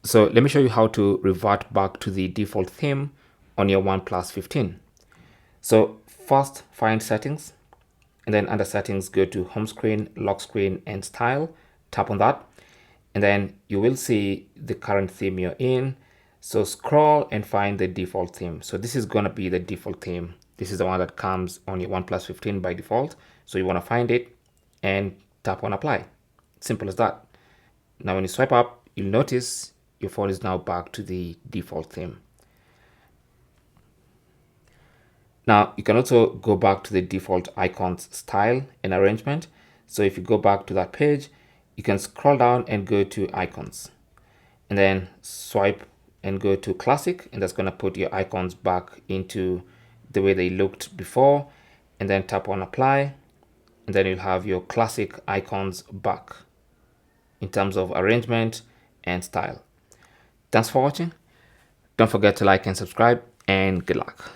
So let me show you how to revert back to the default theme on your OnePlus 15. So first find settings, and then under settings go to home screen, lock screen, and style. Tap on that, and then you will see the current theme you're in. So scroll and find the default theme. So this is going to be the default theme. This is the one that comes on your OnePlus 15 by default. So you want to find it and tap on apply. Simple as that. Now when you swipe up, you'll notice your phone is now back to the default theme. Now you can also go back to the default icons style and arrangement. So if you go back to that page, you can scroll down and go to icons, and then swipe and go to classic, and that's going to put your icons back into the way they looked before, and then tap on apply, and then you'll have your classic icons back in terms of arrangement and style. Thanks for watching. Don't forget to like and subscribe, and good luck.